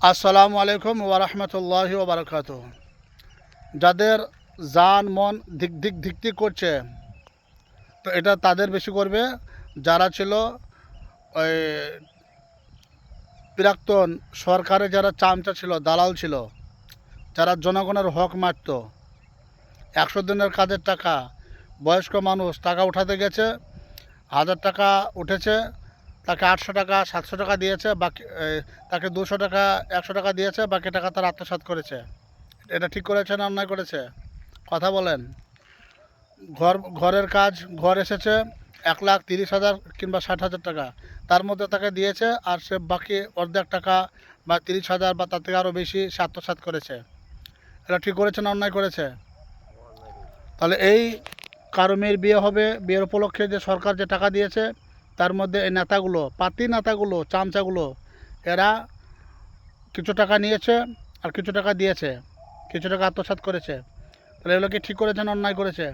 আসসালামু আলাইকুম ওয়া রাহমাতুল্লাহি ওয়া বারাকাতুহু। যাদের জান মন ধিক ধিক ধিক ধিক করছে, তো এটা তাদের বেশি করবে যারা ছিল ওই প্রাক্তন সরকারে, যারা চামচা ছিল, দালাল ছিল, যারা জনগণের হক মারত। 100 দিনের কাজের টাকা, বয়স্ক মানুষ টাকা উঠাতে গেছে, 1000 টাকা উঠেছে, তাকে 800 টাকা 700 টাকা দিয়েছে, বাকি তাকে 200 টাকা 100 টাকা দিয়েছে, বাকি টাকা তারা আত্মসাৎ করেছে। এটা ঠিক করেছে না অন্যায় করেছে? কথা বলেন। ঘরের কাজ, ঘর এসেছে 1,30,000 কিংবা 60,000 টাকা, তার মধ্যে তাকে দিয়েছে, আর সে বাকি অর্ধেক টাকা বা 30,000 বা তার থেকে আরও বেশি সে আত্মসাৎ করেছে। এটা ঠিক করেছে না অন্যায় করেছে? তাহলে এই কারো মেয়ের বিয়ে হবে, বিয়ের উপলক্ষে যে সরকার যে টাকা দিয়েছে, তার মধ্যে এই নেতাগুলো, পাতি নেতাগুলো, চামচাগুলো, এরা কিছু টাকা নিয়েছে আর কিছু টাকা দিয়েছে, কিছু টাকা আত্মসাৎ করেছে। তাহলে এগুলো কি ঠিক করেছে না অন্যায় করেছে?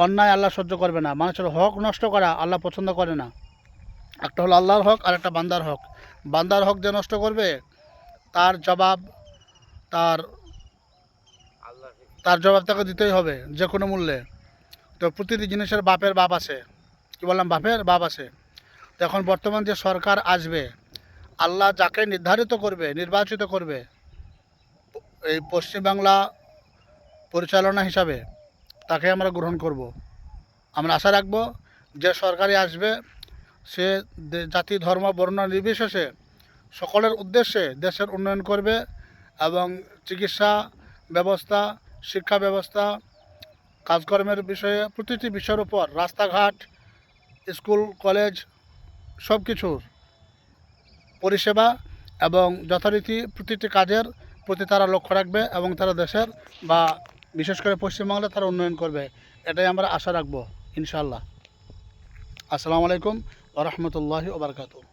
অন্যায় আল্লাহ সহ্য করবে না। মানুষের হক নষ্ট করা আল্লাহ পছন্দ করে না। একটা হলো আল্লাহর হক, আর একটা বান্দার হক। বান্দার হক যে নষ্ট করবে, তার জবাব তার তার জবাব তাকে দিতেই হবে, যে কোনো মূল্যে। তো প্রতিটি জিনিসের বাপের বাপ আছে। কি বললাম? বাপের বাপ আছে। তো এখন বর্তমান যে সরকার আসবে, আল্লাহ যাকে নির্ধারিত করবে, নির্বাচিত করবে এই পশ্চিমবাংলা পরিচালনা হিসাবে, তাকে আমরা গ্রহণ করব। আমরা আশা রাখব যে সরকারই আসবে, সে জাতি ধর্ম বর্ণ নির্বিশেষে সকলের উদ্দেশ্যে দেশের উন্নয়ন করবে, এবং চিকিৎসা ব্যবস্থা, শিক্ষা ব্যবস্থা, কাজকর্মের বিষয়ে প্রতিটি বিষয়ের উপর, রাস্তাঘাট, স্কুল কলেজ, সব কিছুর পরিষেবা এবং যথারীতি প্রতিটি কাজের প্রতি তারা লক্ষ্য রাখবে, এবং তারা দেশের বা বিশেষ করে পশ্চিমবাংলা তারা উন্নয়ন করবে। এটাই আমরা আশা রাখবো ইনশাআল্লাহ। আসসালামু আলাইকুম ওয়া রাহমাতুল্লাহি ওয়া বারাকাতুহু।